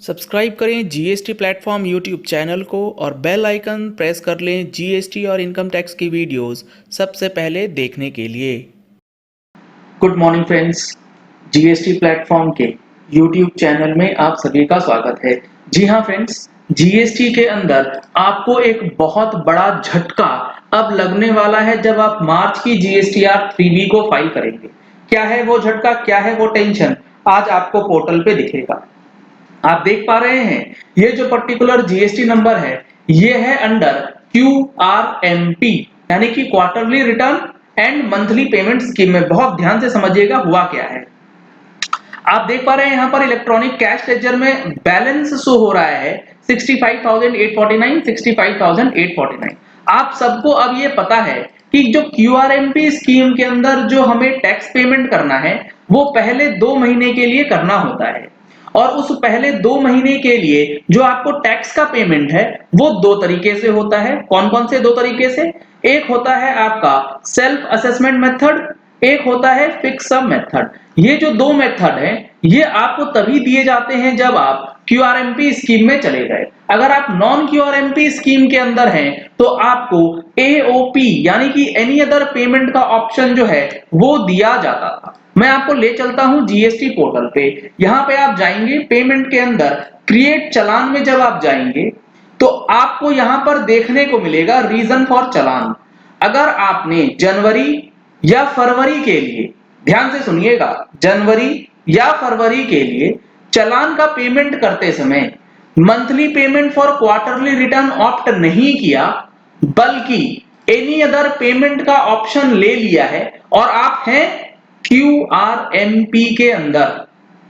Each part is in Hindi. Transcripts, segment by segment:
सब्सक्राइब करें जीएसटी प्लेटफॉर्म यूट्यूब चैनल को और बेल आइकन प्रेस कर लें जीएसटी और इनकम टैक्स की वीडियोस सबसे पहले देखने के लिए। Good morning friends, GST platform के यूट्यूब चैनल में आप सभी का स्वागत है। जी हाँ फ्रेंड्स, जीएसटी के अंदर आपको एक बहुत बड़ा झटका अब लगने वाला है जब आप मार्च की जीएसटीआर 3B को फाइल करेंगे। क्या है वो झटका, क्या है वो टेंशन, आज आपको पोर्टल पे दिखेगा। आप देख पा रहे हैं ये जो पर्टिकुलर जीएसटी नंबर है ये है अंडर QRMP यानी कि quarterly return and monthly payment scheme में। बहुत ध्यान से समझिएगा हुआ क्या है। आप देख पा रहे हैं यहाँ पर इलेक्ट्रॉनिक कैश लेजर में बैलेंस शो हो रहा है 65,849 65,849। आप सबको अब ये पता है कि जो QRMP स्कीम के अंदर जो हमें टैक्स पेमेंट करना है वो पहले 2 महीने के लिए करना होता है और उस पहले 2 महीने के लिए जो आपको टैक्स का पेमेंट है वो 2 तरीके से होता है। कौन कौन से 2 तरीके से? एक होता है आपका सेल्फ असेसमेंट मेथड, एक होता है फिक्स सम मेथड। ये जो 2 मेथड हैं ये आपको तभी दिए जाते हैं जब आप QRMP स्कीम में चले गए। अगर आप नॉन QRMP स्कीम के अंदर हैं तो आपको AOP यानी कि एनी अदर पेमेंट का ऑप्शन जो है वो दिया जाता था। मैं आपको ले चलता हूं जीएसटी पोर्टल पे। यहां पे आप जाएंगे पेमेंट के अंदर क्रिएट चालान में जब आप जाएंगे तो आपको यहां पर देखने को मिलेगा रीजन फॉर चालान। अगर आपने जनवरी या फरवरी के लिए, ध्यान से सुनिएगा, जनवरी या फरवरी के लिए चालान का पेमेंट करते समय monthly payment for quarterly return opt नहीं किया बल्कि एनी अदर पेमेंट का ऑप्शन ले लिया है और आप हैं QRMP के अंदर,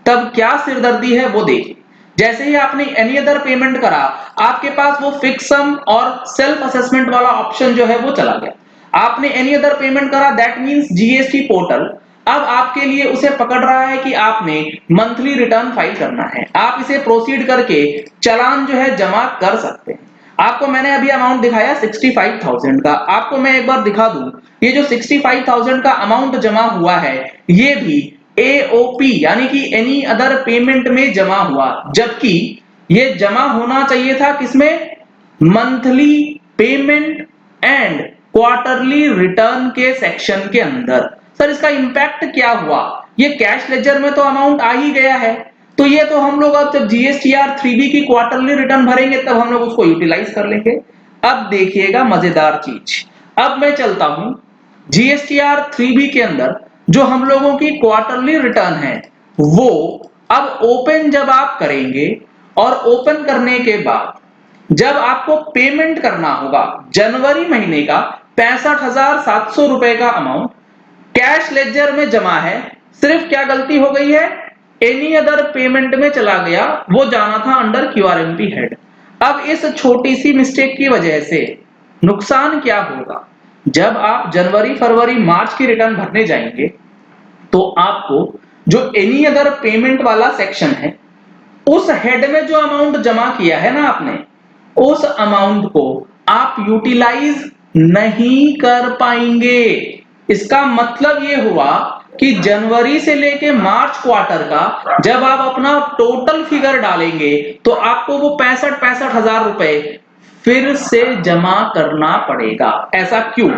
तब क्या सिरदर्दी है वो देखिए। जैसे ही आपने एनी अदर पेमेंट करा आपके पास वो फिक्स सम और सेल्फ असेसमेंट वाला ऑप्शन जो है वो चला गया। आपने एनी अदर पेमेंट करा, दैट मींस जीएसटी पोर्टल अब आपके लिए उसे पकड़ रहा है कि आपने मंथली रिटर्न फाइल करना है। आप इसे प्रोसीड करके चालान जो है जमा कर सकते हैं। आपको मैंने अभी अमाउंट दिखाया 65,000 का, आपको मैं एक बार दिखा दूं ये जो 65,000 का अमाउंट जमा हुआ है ये भी AOP यानी कि एनी अदर पेमेंट में जमा हुआ, जबकि ये जमा होना चाहिए था किसमें? Monthly payment and quarterly return के सेक्शन के अंदर। सर इसका इंपैक्ट क्या हुआ? ये कैश लेजर में तो अमाउंट आ ही गया है, तो ये तो हम लोग अब जब जीएसटीआर 3B की क्वार्टरली रिटर्न भरेंगे तब हम लोग उसको यूटिलाइज कर लेंगे। अब देखिएगा मजेदार चीज, अब मैं चलता हूं जीएसटीआर 3B के अंदर जो हम लोगों की क्वार्टरली रिटर्न है वो अब ओपन जब आप करेंगे और ओपन करने के बाद जब आपको पेमेंट करना होगा जनवरी महीने का 65,700 रुपए का अमाउंट कैश लेजर में जमा है। सिर्फ क्या गलती हो गई है? एनी अदर पेमेंट में चला गया, वो जाना था अंडर QRMP हेड। अब इस छोटी सी मिस्टेक की वजह से नुकसान क्या होगा? जब आप जनवरी फरवरी मार्च की रिटर्न भरने जाएंगे तो आपको जो एनी अदर पेमेंट वाला सेक्शन है उस हेड में जो अमाउंट जमा किया है ना आपने, उस अमाउंट को आप यूटिलाइज नहीं कर पाएंगे। इसका मतलब ये हुआ कि जनवरी से लेके मार्च क्वार्टर का जब आप अपना टोटल फिगर डालेंगे तो आपको वो 65,000 रुपए फिर से जमा करना पड़ेगा। ऐसा क्यों?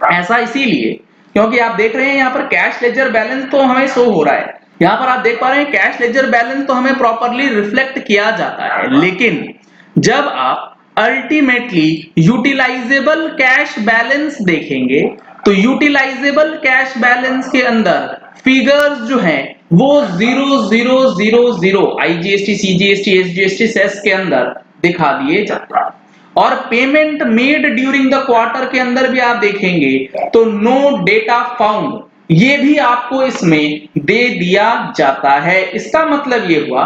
ऐसा इसीलिए क्योंकि आप देख रहे हैं यहाँ पर कैश लेजर बैलेंस तो हमें शो हो रहा है। यहाँ पर आप देख पा रहे हैं कैश लेजर बैलेंस तो हमें प्रॉपरली रिफ्लेक्ट किया जाता है, लेकिन जब आप अल्टीमेटली यूटिलाइजेबल कैश बैलेंस देखेंगे तो यूटिलाइजेबल कैश बैलेंस के अंदर फिगर्स जो हैं वो 0000 IGST CGST SGST सेस के अंदर दिखा दिए जाते हैं और payment made during the quarter के अंदर भी आप देखेंगे तो नो डेटा फाउंड ये भी आपको इसमें दे दिया जाता है। इसका मतलब ये हुआ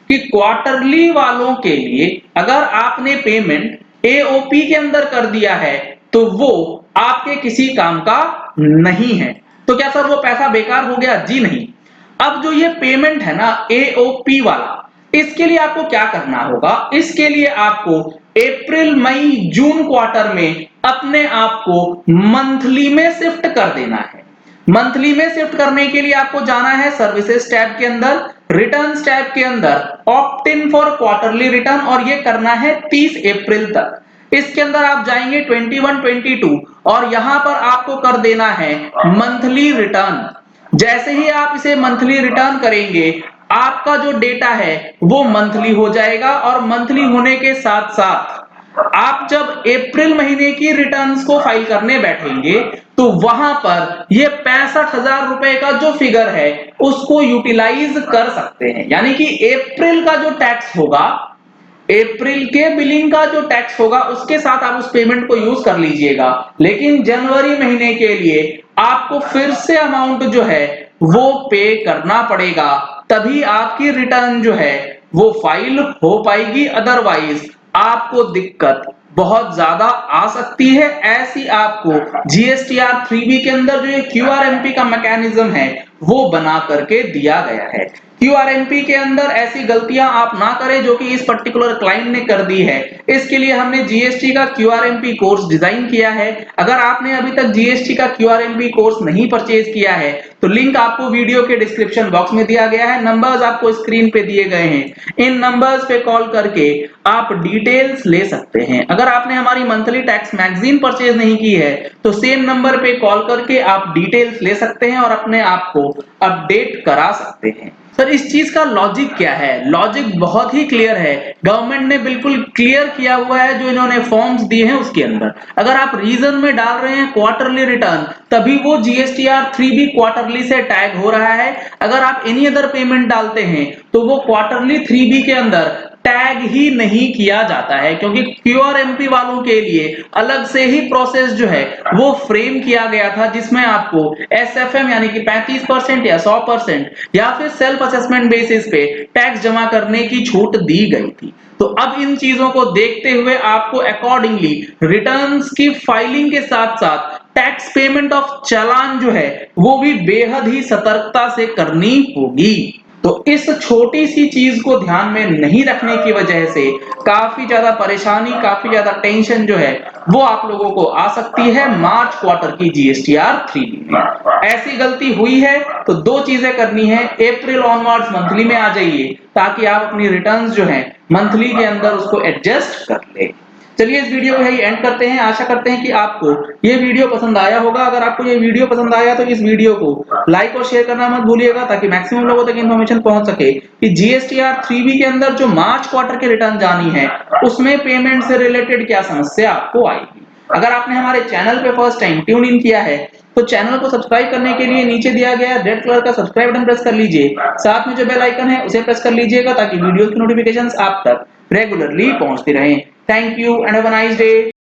कि क्वार्टरली वालों के लिए अगर आपने पेमेंट AOP के अंदर कर दिया है तो वो आपके किसी काम का नहीं है। तो क्या सर वो पैसा बेकार हो गया? जी नहीं। अब जो ये पेमेंट है ना AOP वाला, इसके लिए आपको क्या करना होगा? इसके लिए आपको अप्रैल मई जून क्वार्टर में अपने आप को मंथली में शिफ्ट कर देना है। मंथली में शिफ्ट करने के लिए आपको जाना है सर्विसेज टैब के अंदर, रिटर्न्स टैब के अंदर opt in for quarterly return, और ये करना है 30 अप्रैल तक। इसके अंदर आप जाएंगे 21, 22 और यहां पर आपको कर देना है मंथली रिटर्न। जैसे ही आप इसे मंथली रिटर्न करेंगे, आपका जो डेटा है वो मंथली हो जाएगा, और मंथली होने के साथ साथ आप जब अप्रैल महीने की रिटर्न्स को फाइल करने बैठेंगे तो वहां पर ये 65,000 रुपए का जो फिगर है उसको यूटिलाइज कर सकते हैं। यानी कि अप्रैल का जो टैक्स होगा, अप्रैल के बिलिंग का जो टैक्स होगा उसके साथ आप उस पेमेंट को यूज कर लीजिएगा, लेकिन जनवरी महीने के लिए आपको फिर से अमाउंट जो है वो पे करना पड़ेगा, तभी आपकी रिटर्न जो है वो फाइल हो पाएगी। अदरवाइज आपको दिक्कत बहुत ज्यादा आ सकती है। ऐसी आपको जीएसटीआर 3B के अंदर जो ये क्यूआरएमपी का मैकेनिज्म है वो बना करके दिया गया है। क्यूआरएमपी के अंदर ऐसी गलतियां आप ना करें जो कि इस पर्टिकुलर क्लाइंट ने कर दी है। इसके लिए हमने जीएसटी का क्यूआरएमपी कोर्स डिजाइन किया है। अगर आपने अभी तक जीएसटी का क्यूआरएमपी कोर्स नहीं परचेज किया है तो लिंक आपको वीडियो के डिस्क्रिप्शन बॉक्स में दिया गया है, नंबर्स आपको स्क्रीन पे दिए गए हैं। इन नंबर्स पे कॉल करके आप डिटेल्स ले सकते हैं। अगर आपने हमारी मंथली टैक्स मैगजीन परचेज नहीं की है तो सेम नंबर पे कॉल करके आप डिटेल्स ले सकते हैं और अपने आप को अपडेट करा सकते हैं। सर इस चीज का लॉजिक क्या है? लॉजिक बहुत ही क्लियर है। गवर्नमेंट ने बिल्कुल क्लियर किया हुआ है जो इन्होंने फॉर्म्स दिए हैं उसके अंदर। अगर आप रीजन में डाल रहे हैं क्वार्टरली रिटर्न, तभी वो जीएसटीआर 3B क्वार्टरली से टैग हो रहा है। अगर आप एनी अदर पेमेंट डालते हैं तो वो क्वार्टरली 3B के अंदर टैग ही नहीं किया जाता है, क्योंकि क्यूआरएमपी वालों के लिए अलग से ही प्रोसेस जो है वो फ्रेम किया गया था, जिसमें आपको एसएफएम यानी कि 35% या 100% या फिर सेल्फ असेसमेंट बेसिस पे टैक्स जमा करने की छूट दी गई थी। तो अब इन चीजों को देखते हुए आपको अकॉर्डिंगली रिटर्न्स की फाइलिंग के साथ साथ टैक्स पेमेंट ऑफ चालान जो है वो भी बेहद ही सतर्कता से करनी होगी। तो इस छोटी सी चीज को ध्यान में नहीं रखने की वजह से काफी ज्यादा परेशानी, काफी ज्यादा टेंशन जो है वो आप लोगों को आ सकती है मार्च क्वार्टर की जीएसटीआर 3B में। ऐसी गलती हुई है तो दो चीजें करनी है, अप्रैल ऑनवर्ड्स मंथली में आ जाइए ताकि आप अपनी रिटर्न्स जो है मंथली के अंदर उसको एडजस्ट कर ले। चलिए इस वीडियो को यही एंड करते हैं। आशा करते हैं कि आपको ये वीडियो पसंद आया होगा। अगर आपको ये वीडियो पसंद आया तो इस वीडियो को लाइक और शेयर करना मत भूलिएगा, ताकि मैक्सिमम लोगों तक इन्फॉर्मेशन पहुंच सके कि जीएसटीआर 3B के अंदर जो मार्च क्वार्टर के रिटर्न जानी है उसमें पेमेंट से रिलेटेड क्या समस्या आपको आएगी। अगर आपने हमारे चैनल पे फर्स्ट टाइम ट्यून इन किया है तो चैनल को सब्सक्राइब करने के लिए नीचे दिया गया रेड कलर का सब्सक्राइब बटन प्रेस कर लीजिए। साथ में जो बेल आइकन है उसे प्रेस कर लीजिएगा ताकि वीडियोस की नोटिफिकेशंस आप तक रेगुलरली पहुंचती रहें। Thank you and have a nice day.